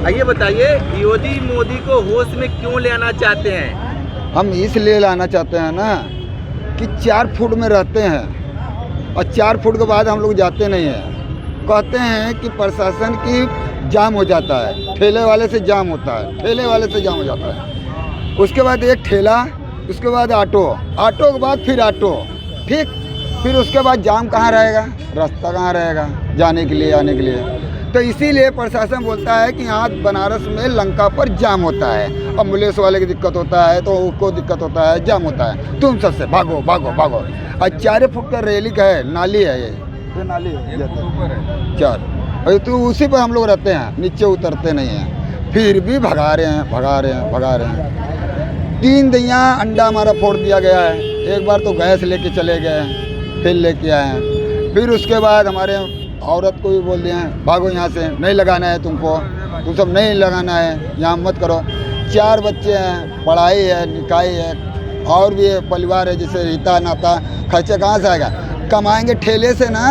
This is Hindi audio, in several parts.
ये बताइए, योगी मोदी को होश में क्यों ले आना चाहते हैं? हम इसलिए लाना चाहते हैं ना कि 4 फुट में रहते हैं और 4 फुट के बाद हम लोग जाते नहीं हैं। कहते हैं कि प्रशासन की जाम हो जाता है, ठेले वाले से जाम होता है, ठेले वाले से जाम हो जाता है। उसके बाद एक ठेला, उसके बाद ऑटो, ऑटो के बाद फिर ऑटो, ठीक, फिर उसके बाद जाम कहाँ रहेगा, रास्ता कहाँ रहेगा जाने के लिए आने के लिए। तो इसीलिए प्रशासन बोलता है कि यहाँ बनारस में लंका पर जाम होता है, एम्बुलेंस वाले की दिक्कत होता है तो उसको दिक्कत होता है, जाम होता है, तुम सबसे भागो भागो भागो। और 4 फुट का रेलिंग है, नाली है, ये नाली है 4, तो उसी पर हम लोग रहते हैं, नीचे उतरते नहीं हैं, फिर भी भगा रहे हैं भगा रहे हैं भगा रहे हैं। 3 दैया अंडा हमारा फोड़ दिया गया है। एक बार तो गैस लेके चले गए, फिर लेके आए हैं, फिर उसके बाद हमारे औरत को भी बोल दिए हैं भागो यहाँ से, नहीं लगाना है तुमको, तुम सब नहीं लगाना है, यहाँ मत करो। 4 बच्चे हैं, पढ़ाई है, निकाई है, और भी परिवार है, जैसे रीता नाता, खर्चे कहाँ से आएगा? कमाएंगे ठेले से ना,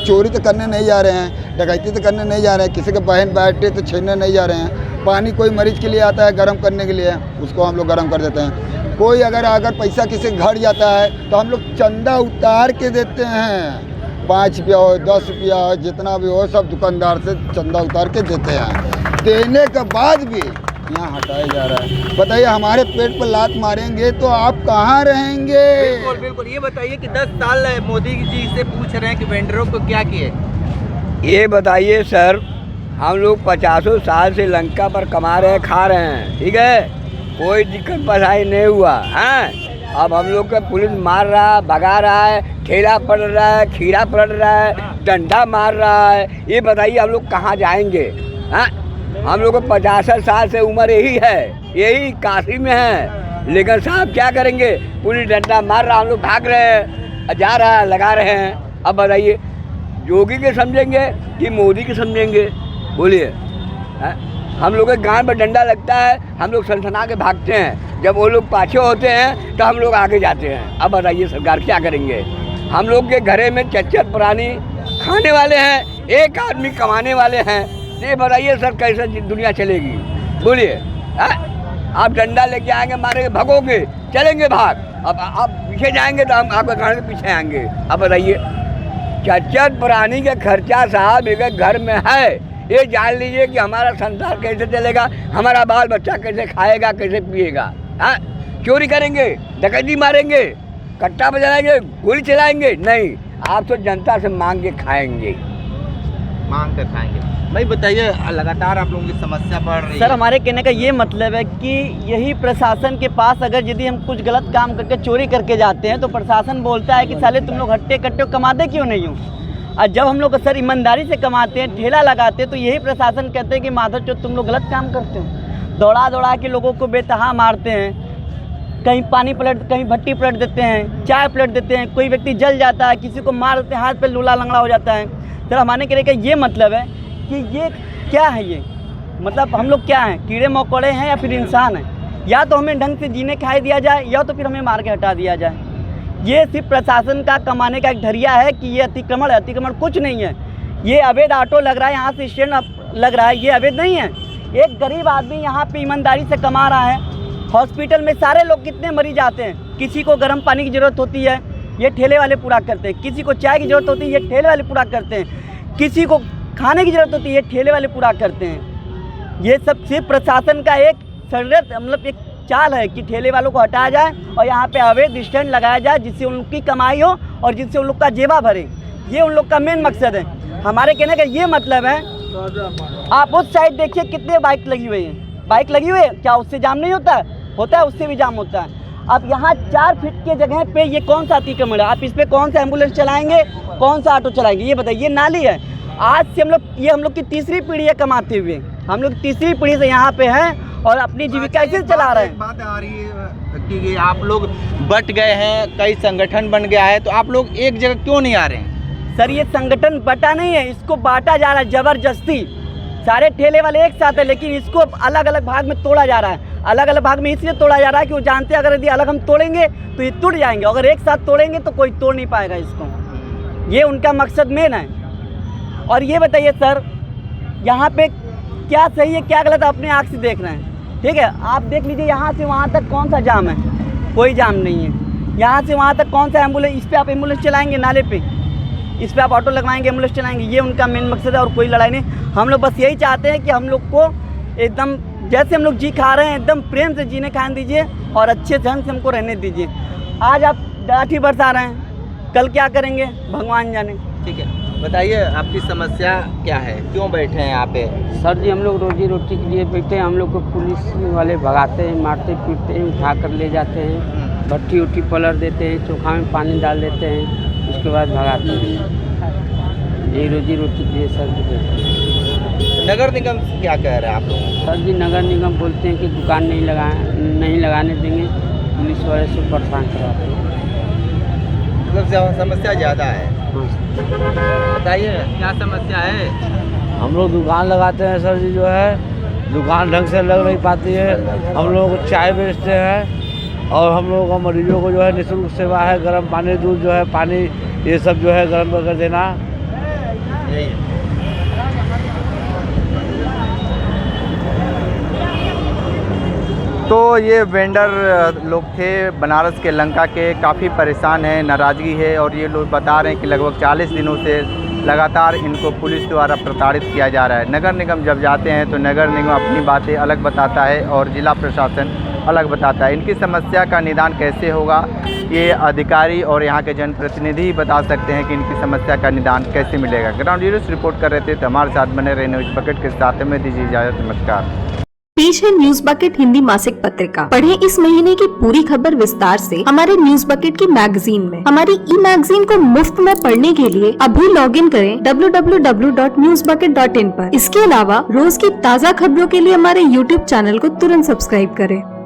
चोरी तो करने नहीं जा रहे हैं, डकैती तो करने नहीं जा रहे हैं, किसी के बहन बैठे तो छीनने नहीं जा रहे हैं। पानी कोई मरीज के लिए आता है गर्म करने के लिए, उसको हम लोग गर्म कर देते हैं। कोई अगर पैसा किसी घर जाता है तो हम लोग चंदा उतार के देते हैं, 5 रुपया हो, 10 रुपया हो, जितना भी हो, सब दुकानदार से चंदा उतार के देते हैं। देने के बाद भी यहाँ हटाया जा रहा है। बताइए, हमारे पेट पर लात मारेंगे तो आप कहाँ रहेंगे? बिल्कुल बिल्कुल। ये बताइए कि 10 साल मोदी जी से पूछ रहे हैं कि वेंडरों को क्या किए? ये बताइए सर, हम लोग 50 साल से लंका पर कमा रहे हैं, खा रहे हैं, ठीक है, कोई दिक्कत परेशानी नहीं हुआ है। अब हम लोग का पुलिस मार रहा है, भगा रहा है, ठेला पड़ रहा है, खीरा पड़ रहा है, डंडा मार रहा है। ये बताइए हम लोग कहाँ जाएंगे? हाँ, हम लोग को 50 साल से उम्र यही है, यही काशी में है, लेकिन साहब क्या करेंगे? पुलिस डंडा मार रहा, हम लोग भाग रहे हैं, जा रहा है, लगा रहे हैं। अब बताइए, योगी के समझेंगे कि मोदी के समझेंगे? बोलिए। हम लोग के गांव में डंडा लगता है, हम लोग सनसना के भागते हैं, जब वो लोग पाछे होते हैं तो हम लोग आगे जाते हैं। अब बताइए सरकार क्या करेंगे? हम लोग के घरे में 4 प्राणी खाने वाले हैं, एक आदमी कमाने वाले हैं। ये बताइए सर कैसे दुनिया चलेगी? बोलिए। आप डंडा लेके आएंगे, मारेंगे, भागोगे, चलेंगे भाग। अब आप पीछे जाएंगे तो हम आपके घर के पीछे आएंगे। अब बताइए, 4 प्राणी का खर्चा साहब एक घर में है। ये जान लीजिए कि हमारा संसार कैसे चलेगा, हमारा बाल बच्चा कैसे खाएगा, कैसे पिएगा। हाँ, चोरी करेंगे, डकैती मारेंगे, कट्टा बजाएंगे, गोली चलाएंगे? नहीं, आप तो जनता से मांग के खाएंगे, मांग कर खाएंगे। भाई बताइए, लगातार आप लोगों की समस्या बढ़ रही है। सर, हमारे कहने का ये मतलब है कि यही प्रशासन के पास अगर यदि हम कुछ गलत काम करके चोरी करके जाते हैं तो प्रशासन बोलता है कि साले तुम लोग हट्टे कट्टे कमाते क्यों नहीं हो। और जब हम लोग सर ईमानदारी से कमाते हैं, ठेला लगाते हैं, तो यही प्रशासन कहते हैं कि माधव चो तुम लोग गलत काम करते हो। दौड़ा दौड़ा के लोगों को बेतहा मारते हैं, कहीं पानी पलट, कहीं भट्टी पलट देते हैं, चाय पलट देते हैं, कोई व्यक्ति जल जाता है, किसी को मार देते हैं, हाथ पे लूला लंगड़ा हो जाता है। सर, हमारे कहने का ये मतलब है कि ये क्या है? ये मतलब हम लोग क्या हैं? कीड़े मकोड़े हैं या फिर इंसान हैं? या तो हमें ढंग से जीने खाए दिया जाए या तो फिर हमें मार के हटा दिया जाए। ये सिर्फ प्रशासन का कमाने का एक ढरिया है कि ये अतिक्रमण है। अतिक्रमण कुछ नहीं है, ये अवैध ऑटो लग रहा है, यहाँ से स्टैंड लग रहा है, ये अवैध नहीं है। एक गरीब आदमी यहाँ पे ईमानदारी से कमा रहा है। हॉस्पिटल में सारे लोग कितने मरीज आते हैं, किसी को गर्म पानी की ज़रूरत होती है, ये ठेले वाले पूरा करते हैं, किसी को चाय की ज़रूरत होती है, ये ठेले वाले पूरा करते हैं, किसी को खाने की ज़रूरत होती है, ये ठेले वाले पूरा करते हैं। ये सब सिर्फ प्रशासन का एक षड्यंत्र, मतलब एक चाल है कि ठेले वालों को हटाया जाए और यहाँ पे अवैध स्टैंड लगाया जाए, जिससे उनकी कमाई हो और जिससे उन लोग का जेबा भरे। ये उन लोग का मेन मकसद है। हमारे कहने का ये मतलब है, आप उस साइड देखिए कितने बाइक लगी हुई हैं, बाइक लगी हुई है, क्या उससे जाम नहीं होता है? होता है, उससे भी जाम होता है। अब यहाँ 4 फीट के जगह पे ये कौन सा अतिक्रमण है? आप इस पर कौन सा एम्बुलेंस चलाएंगे, कौन सा ऑटो चलाएंगे? ये बताइए। ये नाली है। आज से हम लोग की तीसरी पीढ़ी है कमाते हुए, हम लोग तीसरी पीढ़ी से यहाँ पे हैं और अपनी जीविका ऐसे चला रहे हैं। बात आ रही है कि आप लोग बट गए हैं, कई संगठन बन गया है, तो आप लोग एक जगह क्यों नहीं आ रहे हैं? सर, ये संगठन बटा नहीं है, इसको बांटा जा रहा है जबरदस्ती। सारे ठेले वाले एक साथ है, लेकिन इसको अलग अलग भाग में तोड़ा जा रहा है। अलग अलग भाग में इसलिए तोड़ा जा रहा है कि वो जानते हैं अगर यदि अलग हम तोड़ेंगे तो ये टूट जाएंगे, अगर एक साथ तोड़ेंगे तो कोई तोड़ नहीं पाएगा इसको। ये उनका मकसद मेन है। और ये बताइए सर, यहाँ पे क्या सही है क्या गलत अपने आँख से देख रहे हैं। ठीक है, आप देख लीजिए यहाँ से वहाँ तक कौन सा जाम है, कोई जाम नहीं है। यहाँ से वहाँ तक कौन सा एम्बुलेंस, इस पर आप एम्बुलेंस चलाएंगे नाले पे, इस पर आप ऑटो लगवाएंगे एम्बुलेंस चलाएंगे, ये उनका मेन मकसद है और कोई लड़ाई नहीं। हम लोग बस यही चाहते हैं कि हम लोग को एकदम जैसे हम लोग जी खा रहे हैं एकदम प्रेम से जीने खाने दीजिए और अच्छे ढंग से हमको रहने दीजिए। आज आप लाठी बरसा रहे हैं, कल क्या करेंगे भगवान जाने। ठीक है, बताइए आपकी समस्या क्या है, क्यों बैठे हैं यहाँ पे? सर जी हम लोग रोजी रोटी के लिए बैठे हैं, हम लोग को पुलिस वाले भगाते हैं, मारते पीटते हैं, उठा कर ले जाते हैं, भट्टी उट्टी पलट देते हैं, चोखा में पानी डाल देते हैं, उसके बाद भगाते हैं। यही रोजी रोटी के लिए सर जी बैठे हैं। नगर निगम क्या कह रहे हैं आप लोग? सर जी नगर निगम बोलते हैं कि दुकान नहीं लगाने देंगे, पुलिस वाले से परेशान कराते हैं। मतलब समस्या ज़्यादा है। बताइए क्या समस्या है? हम लोग दुकान लगाते हैं सर जी, जो है दुकान ढंग से लग नहीं पाती है। हम लोग चाय बेचते हैं और हम लोगों को मरीजों को जो है निःशुल्क सेवा है, गर्म पानी, दूध जो है पानी, ये सब जो है गर्म कर देना। यही है। तो ये वेंडर लोग थे बनारस के लंका के, काफ़ी परेशान हैं, नाराज़गी है और ये लोग बता रहे हैं कि लगभग 40 दिनों से लगातार इनको पुलिस द्वारा प्रताड़ित किया जा रहा है। नगर निगम जब जाते हैं तो नगर निगम अपनी बातें अलग बताता है और जिला प्रशासन अलग बताता है। इनकी समस्या का निदान कैसे होगा ये अधिकारी और यहाँ के जनप्रतिनिधि ही बता सकते हैं कि इनकी समस्या का निदान कैसे मिलेगा। ग्राउंड जीरो से रिपोर्ट कर रहे थे, तो हमारे साथ बने रहे न्यूज़ बकेट के साथ में दीजिए इजाज़त। नमस्कार। पेश है न्यूज बकेट हिंदी मासिक पत्रिका। पढ़ें इस महीने की पूरी खबर विस्तार से हमारे न्यूज बकेट की मैगजीन में। हमारी ई मैगजीन को मुफ्त में पढ़ने के लिए अभी लॉगिन करें www.newsbucket.in पर। इसके अलावा रोज की ताज़ा खबरों के लिए हमारे YouTube चैनल को तुरंत सब्सक्राइब करें।